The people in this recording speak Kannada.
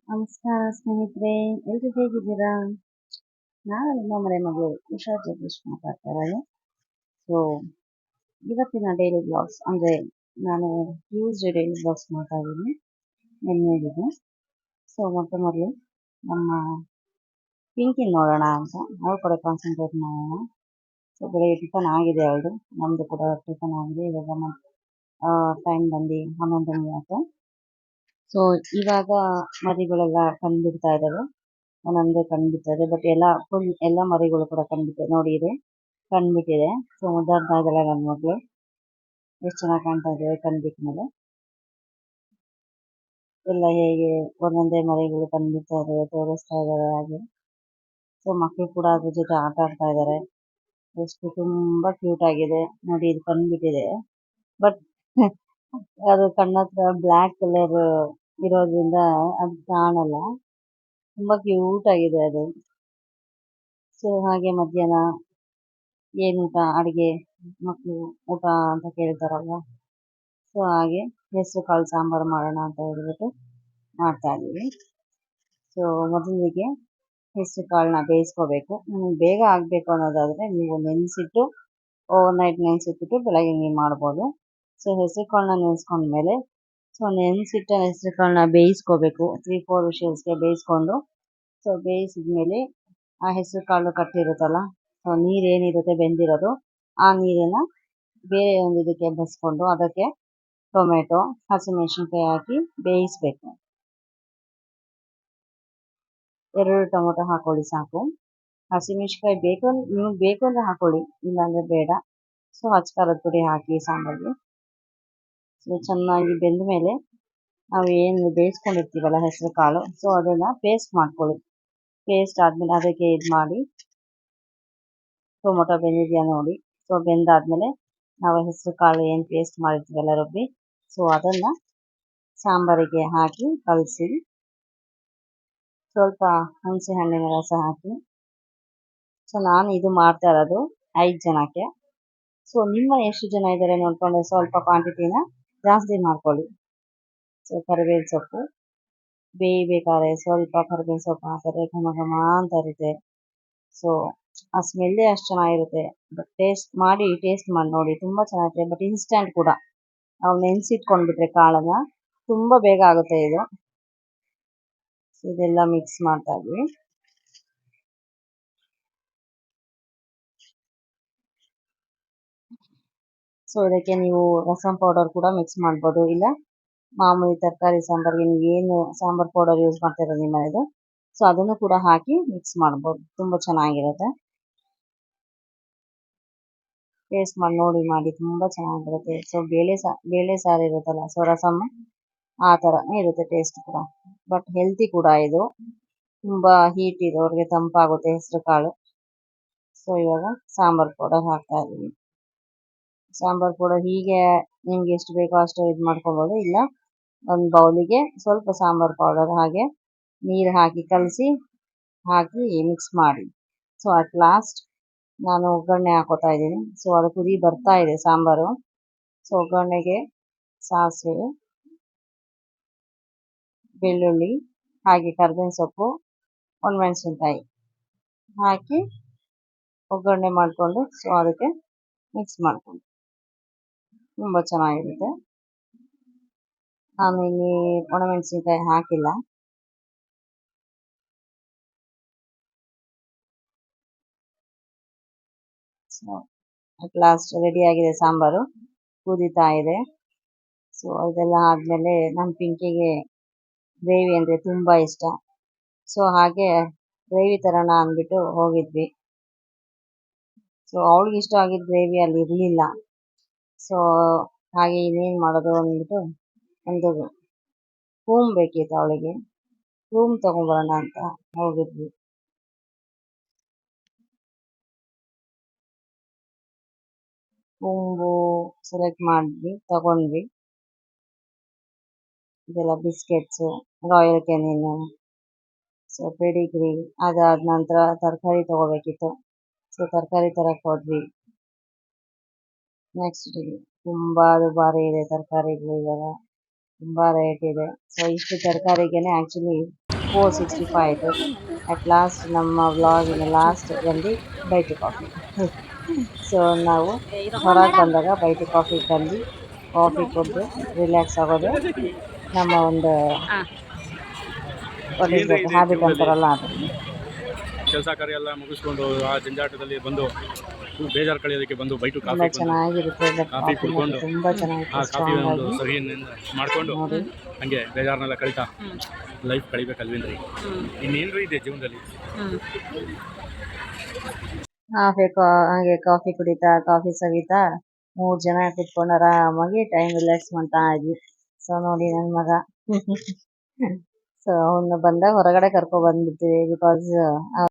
ನಮಸ್ಕಾರ ಸ್ನೇಹಿತರೆ, ಎಲ್ರು ಹೇಗಿದ್ದೀರಾ? ನಾನು ನಿಮ್ಮ ಮನೆ ಮಗಳು ಉಷಾ ಜಗದೀಶ್ ಮಾತಾಡ್ತಾ ಇರೋದು. ಸೊ ಇವತ್ತಿನ ಡೈಲಿ ಬ್ಲಾಗ್ಸ್ ಅಂದರೆ ನಾನು ಟ್ಯೂಸ್ಡೇ ಡೈಲಿ ಬ್ಲಾಗ್ಸ್ ಮಾಡ್ತಾ ಇದ್ದೀನಿ ನಿನ್ನೆದಿದೆ. ಸೊ ಮೊದಲು ನಮ್ಮ ಪಿಂಕಿನ ನೋಡೋಣ ಅಂತ ಅವ್ರ ಕಡೆ ಕಾನ್ಸಂಟ್ರೇಟ್ ಮಾಡೋಣ. ಸೊ ಬೆಳಗ್ಗೆ ಟಿಫನ್ ಆಗಿದೆ ಅವಳು, ನಮ್ಮದು ಕೂಡ ಟಿಫನ್ ಆಗಿದೆ. ಇವಾಗ ಟೈಮ್ ಬಂದು 11:30. ಸೊ ಇವಾಗ ಮರಿಗಳೆಲ್ಲ ಕಂಡುಬಿಡ್ತಾ ಇದ್ದಾವೆ, ಒಂದೊಂದೇ ಕಂಡುಬಿಡ್ತಾ ಬಟ್ ಎಲ್ಲ ಮರಿಗಳು ಕೂಡ ಕಂಡುಬಿಟ್ಟಿದೆ. ನೋಡಿ ಇದೆ ಕಂಡುಬಿಟ್ಟಿದೆ. ಸೊ ಮುದ್ದಾಡ್ತಾ ಇದ್ದಾಳೆ ನನ್ನ ಮಗಳು, ಎಷ್ಟು ಚೆನ್ನಾಗಿ ಕಾಣ್ತಾ ಇದ್ದಾವೆ ಕಂಡುಬಿಟ್ಟ ಮೇಲೆ. ಎಲ್ಲ ಹೇಗೆ ಒಂದೊಂದೇ ಮರಿಗಳು ಕಂಡುಬಿಡ್ತಾ ಇದ್ದಾವೆ ತೋರಿಸ್ತಾ ಇದ್ದಾರೆ ಹಾಗೆ. ಸೊ ಮಕ್ಕಳು ಕೂಡ ಅದ್ರ ಜೊತೆ ಆಟ ಆಡ್ತಾ ಇದ್ದಾರೆ. ಎಷ್ಟು ತುಂಬಾ ಕ್ಯೂಟ್ ಆಗಿದೆ ನೋಡಿ. ಇದು ಕಂಡುಬಿಟ್ಟಿದೆ ಬಟ್ ಅದು ಕಣ್ಣತ್ರ ಬ್ಲ್ಯಾಕ್ ಕಲರ್ ಇರೋದ್ರಿಂದ ಅದು ಕಾಣಲ್ಲ. ತುಂಬಾ ಕ್ಯೂಟ್ ಆಗಿದೆ ಅದು. ಸೊ ಹಾಗೆ ಮಧ್ಯಾಹ್ನ ಏನು ಊಟ, ಅಡುಗೆ, ಮಕ್ಕಳು ಊಟ ಅಂತ ಕೇಳ್ತಾರಲ್ವ. ಸೊ ಹಾಗೆ ಹೆಸರು ಕಾಳು ಸಾಂಬಾರು ಮಾಡೋಣ ಅಂತ ಹೇಳ್ಬಿಟ್ಟು ಮಾಡ್ತಾ ಇದ್ದೀವಿ. ಸೊ ಮೊದಲಿಗೆ ಹೆಸರು ಕಾಳನ್ನ ಬೇಯಿಸ್ಕೋಬೇಕು. ನಿಮಗೆ ಬೇಗ ಆಗಬೇಕು ಅನ್ನೋದಾದರೆ ನೀವು ನೆನೆಸಿಟ್ಟು ಓವರ್ನೈಟ್ ನೆನೆಸಿಟ್ಬಿಟ್ಟು ಬೆಳಗ್ಗೆ ನೀವು ಮಾಡ್ಬೋದು. ಸೊ ಹೆಸರು ಕಾಳನ್ನ ನೆನೆಸ್ಕೊಂಡ್ಮೇಲೆ ನೆನೆಸಿಟ್ಟ ಹೆಸರು ಕಾಳನ್ನ ಬೇಯಿಸ್ಕೋಬೇಕು. 3-4 ವಿಷಲ್ಸ್ಗೆ ಬೇಯಿಸ್ಕೊಂಡು, ಸೊ ಬೇಯಿಸಿದ್ಮೇಲೆ ಆ ಹೆಸರು ಕಾಳು ಕಟ್ಟಿರುತ್ತಲ್ಲ, ಸೊ ನೀರೇನಿರುತ್ತೆ ಬೆಂದಿರೋದು, ಆ ನೀರನ್ನು ಬೇರೆ ಒಂದು ಇದಕ್ಕೆ ಬಸ್ಕೊಂಡು ಅದಕ್ಕೆ ಟೊಮೆಟೊ, ಹಸಿಮೆಣಸಿನ್ಕಾಯಿ ಹಾಕಿ ಬೇಯಿಸಬೇಕು. 2 ಟೊಮೆಟೊ ಹಾಕೊಳ್ಳಿ ಸಾಕು. ಹಸಿಮೆಣಸಿನ್ಕಾಯಿ ನಿಮಗೆ ಬೇಕು ಅಂದರೆ ಹಾಕೊಳ್ಳಿ, ಇಲ್ಲಾಂದರೆ ಬೇಡ. ಸೊ ಖಾರದ ಪುಡಿ ಹಾಕಿ ಸಾಂಬಾರಿಗೆ. ಸೊ ಚೆನ್ನಾಗಿ ಬೆಂದ ಮೇಲೆ ನಾವು ಏನು ಬೇಯಿಸ್ಕೊಂಡಿರ್ತೀವಲ್ಲ ಹೆಸರು ಕಾಳು, ಸೊ ಅದನ್ನು ಪೇಸ್ಟ್ ಮಾಡ್ಕೊಳ್ಳಿ. ಪೇಸ್ಟ್ ಆದಮೇಲೆ ಅದಕ್ಕೆ ಇದು ಮಾಡಿ, ಟೊಮೊಟೊ ಬೆಂದಿದೆಯಾ ನೋಡಿ. ಸೊ ಬೆಂದಾದ್ಮೇಲೆ ನಾವು ಹೆಸರು ಕಾಳು ಏನು ಪೇಸ್ಟ್ ಮಾಡಿರ್ತೀವಲ್ಲ ರುಬ್ಬಿ, ಸೊ ಅದನ್ನು ಸಾಂಬಾರಿಗೆ ಹಾಕಿ ಕಲಸಿ, ಸ್ವಲ್ಪ ಹುಣಸೆ ಹಣ್ಣಿನ ರಸ ಹಾಕಿ. ಸೊ ನಾನು ಇದು ಮಾಡ್ತಾ ಇರೋದು 5 ಜನಕ್ಕೆ. ಸೊ ನಿಮ್ಮ ಎಷ್ಟು ಜನ ಇದ್ದಾರೆ ನೋಡಿಕೊಂಡು ಸ್ವಲ್ಪ ಕ್ವಾಂಟಿಟಿನ ಜಾಸ್ತಿ ಮಾಡ್ಕೊಳ್ಳಿ. ಸೊ ಕರಿಬೇವು ಸೊಪ್ಪು ಬೇಯಬೇಕಾದ್ರೆ ಸ್ವಲ್ಪ ಕರಿಬೇವು ಸೊಪ್ಪು ಹಾಕಿದ್ರೆ ಘಮ ಘಮ ಅಂತ ಇರುತ್ತೆ. ಸೊ ಆ ಸ್ಮೆಲ್ಲೇ ಅಷ್ಟು ಚೆನ್ನಾಗಿರುತ್ತೆ. ಬಟ್ ಟೇಸ್ಟ್ ಮಾಡಿ ನೋಡಿ, ತುಂಬ ಚೆನ್ನಾಗಿರುತ್ತೆ. ಬಟ್ ಇನ್ಸ್ಟಂಟ್ ಕೂಡ, ನಾವು ನೆನೆಸಿಟ್ಕೊಂಡ್ಬಿಟ್ರೆ ಕಾಳನ್ನ ತುಂಬ ಬೇಗ ಆಗುತ್ತೆ ಇದು. ಸೊ ಇದೆಲ್ಲ ಮಿಕ್ಸ್ ಮಾಡ್ತಾ ಇದ್ವಿ. ಸೊ ಇದಕ್ಕೆ ನೀವು ರಸಂ ಪೌಡರ್ ಕೂಡ ಮಿಕ್ಸ್ ಮಾಡ್ಬೋದು, ಇಲ್ಲ ಮಾಮೂಲಿ ತರಕಾರಿ ಸಾಂಬಾರಿಗೆ ನೀವು ಏನು ಸಾಂಬಾರು ಪೌಡರ್ ಯೂಸ್ ಮಾಡ್ತೀರ ನಿಮ್ಮ ಮನೆಯದು, ಸೊ ಅದನ್ನು ಕೂಡ ಹಾಕಿ ಮಿಕ್ಸ್ ಮಾಡ್ಬೋದು. ತುಂಬ ಚೆನ್ನಾಗಿರುತ್ತೆ. ಟೇಸ್ಟ್ ಮಾಡಿ ತುಂಬ ಚೆನ್ನಾಗಿರುತ್ತೆ. ಸೊ ಬೇಳೆ ಸಾರು ಇರುತ್ತಲ್ಲ, ಸೊ ರಸಮ್ ಆ ಥರನೇ ಇರುತ್ತೆ ಟೇಸ್ಟ್ ಕೂಡ. ಬಟ್ ಹೆಲ್ತಿ ಕೂಡ ಇದು. ತುಂಬ ಹೀಟ್ ಇರೋರಿಗೆ ತಂಪಾಗುತ್ತೆ ಹೆಸರು ಕಾಳು. ಸೊ ಇವಾಗ ಸಾಂಬಾರು ಪೌಡರ್ ಹಾಕ್ತಾ ಇದ್ದೀವಿ. ಸಾಂಬಾರು ಪೌಡರ್ ಹೀಗೆ ನಿಮ್ಗೆ ಎಷ್ಟು ಬೇಕೋ ಅಷ್ಟು ಇದು ಮಾಡ್ಕೊಬೋದು, ಇಲ್ಲ ಒಂದು ಬೌಲಿಗೆ ಸ್ವಲ್ಪ ಸಾಂಬಾರು ಪೌಡರ್ ಹಾಗೆ ನೀರು ಹಾಕಿ ಕಲಸಿ ಹಾಕಿ ಮಿಕ್ಸ್ ಮಾಡಿ. ಸೊ ಅಟ್ ಲಾಸ್ಟ್ ನಾನು ಒಗ್ಗರಣೆ ಹಾಕೋತಾ ಇದ್ದೀನಿ. ಸೊ ಅದು ಕುದಿ ಬರ್ತಾ ಇದೆ ಸಾಂಬಾರು. ಸೊ ಒಗ್ಗರಣೆಗೆ ಸಾಸಿವೆ, ಬೆಳ್ಳುಳ್ಳಿ, ಹಾಗೆ ಕರಿಬೇವಿನ ಸೊಪ್ಪು, ಒಣಮೆಣಸಿನ್ಕಾಯಿ ಹಾಕಿ ಒಗ್ಗರಣೆ ಮಾಡಿಕೊಂಡು, ಸೊ ಅದಕ್ಕೆ ಮಿಕ್ಸ್ ಮಾಡಿಕೊಂಡು ತುಂಬ ಚೆನ್ನಾಗಿರುತ್ತೆ. ನಾನು ಇಲ್ಲಿ ಒಣಮೆಣಸಿನ್ಕಾಯಿ ಹಾಕಿಲ್ಲ. ಸೊ ಅಟ್ ಲಾಸ್ಟ್ ರೆಡಿ ಆಗಿದೆ ಸಾಂಬಾರು, ಕುದೀತಾ ಇದೆ. ಸೊ ಇದೆಲ್ಲ ಆದಮೇಲೆ ನಮ್ಮ ಪಿಂಕಿಗೆ ಗ್ರೇವಿ ಅಂದರೆ ತುಂಬ ಇಷ್ಟ. ಸೊ ಹಾಗೆ ಗ್ರೇವಿ ತರೋಣ ಅಂದ್ಬಿಟ್ಟು ಹೋಗಿದ್ವಿ. ಸೊ ಅವಳಿಗೆ ಇಷ್ಟ ಆಗಿದ್ದ ಗ್ರೇವಿ ಅಲ್ಲಿ ಇರಲಿಲ್ಲ. ಸೊ ಹಾಗೆ ಇನ್ನೇನು ಮಾಡೋದು ಅಂದ್ಬಿಟ್ಟು ಒಂದು ರೂಮ್ ಬೇಕಿತ್ತು ಅವಳಿಗೆ, ರೂಮ್ ತೊಗೊಂಬರೋಣ ಅಂತ ಹೋಗಿದ್ವಿ. ರೂಮು ಸೆಲೆಕ್ಟ್ ಮಾಡಿದ್ವಿ, ತಗೊಂಡ್ವಿ. ಇದೆಲ್ಲ ಬಿಸ್ಕೆಟ್ಸು, ರಾಯಲ್ ಕೆನಿನು, ಸೊ ಪೆಡಿಗ್ರಿ. ಅದಾದ ನಂತರ ತರಕಾರಿ ತೊಗೋಬೇಕಿತ್ತು. ಸೊ ತರಕಾರಿ ತರಕ್ಕೆ ಹೋದ್ವಿ. ನೆಕ್ಸ್ಟ್ ತುಂಬ ದುಬಾರಿ ಇದೆ ತರಕಾರಿಗಳು, ಇವಾಗ ತುಂಬ ರೇಟ್ ಇದೆ. ಸೊ ಇಷ್ಟು ತರಕಾರಿಗೇ ಆ್ಯಕ್ಚುಲಿ 465 ಆಯಿತು. ಅಟ್ ಲಾಸ್ಟ್ ನಮ್ಮ ವ್ಲಾಗಿನ ಲಾಸ್ಟ್ ಬಂದು ಬೈ ಟು ಕಾಫಿ. ಸೊ ನಾವು ಹೊರಗೆ ಬಂದಾಗ ಬೈ ಟು ಕಾಫಿ ತಂದು ಕಾಫಿ ಕುಡಿದು ರಿಲ್ಯಾಕ್ಸ್ ಆಗೋದೇ ನಮ್ಮ ಒಂದು ವಾಟ್ ಇಸ್ ದಟ್ ಹ್ಯಾಬಿಟ್ ಅಂತಾರಲ್ಲ ಅದು. ಕೆಲಸ ಕಾರ್ಯ ಎಲ್ಲ ಮುಗಿಸ್ಕೊಂಡು ಆ ಜಂಜಾಟದಲ್ಲಿ ಬಂದು ಬೇಜಾರು ಕಳೆಯೋದಕ್ಕೆ ಬಂದು ಬೈಟು ತುಂಬಾ ಕಾಫಿ ಚೆನ್ನಾಗಿರುತ್ತೆ ಕಾಫಿ ಕುಡ್ಕೊಂಡು ತುಂಬಾ ಚೆನ್ನಾಗಿರುತ್ತೆ ಆ ಕಾಫಿ ಸ್ಟ್ರಾಂಗ್ ಒಂದು ಆಗಿ ಸವಿಯನ್ನು ಮಾಡ್ಕೊಂಡು ನೋಡಿ. ಹಂಗೆ ಬೇಜಾರನ್ನೆಲ್ಲ ಕಳೀತಾ ಲೈಫ್ ಕಳಿಬೇಕಲ್ವೇನ್ರಿ, ಇನ್ನೇನ್ರಿ ಇದೆ ಜೀವನದಲ್ಲಿ. ಹಾಗೆ ಕಾಫಿ ಕುಡಿತಾ ಕಾಫಿ ಸವಿತಾ 3 ಜನ ಕುತ್ಕೊಂಡು ಆರಾಮಾಗಿ ಟೈಮ್ ರಿಲ್ಯಾಕ್ಸ್ ಮಾಡ್ತಾ ಇದ್ವಿ. ಸೊ ನೋಡಿ ನನ್ನ ಮಗ ಸೊ ಅವನು ಬಂದಾಗ ಹೊರಗಡೆ ಕರ್ಕೊ ಬಂದ್ಬಿಡ್ತೀವಿ ಬಿಕಾಸ್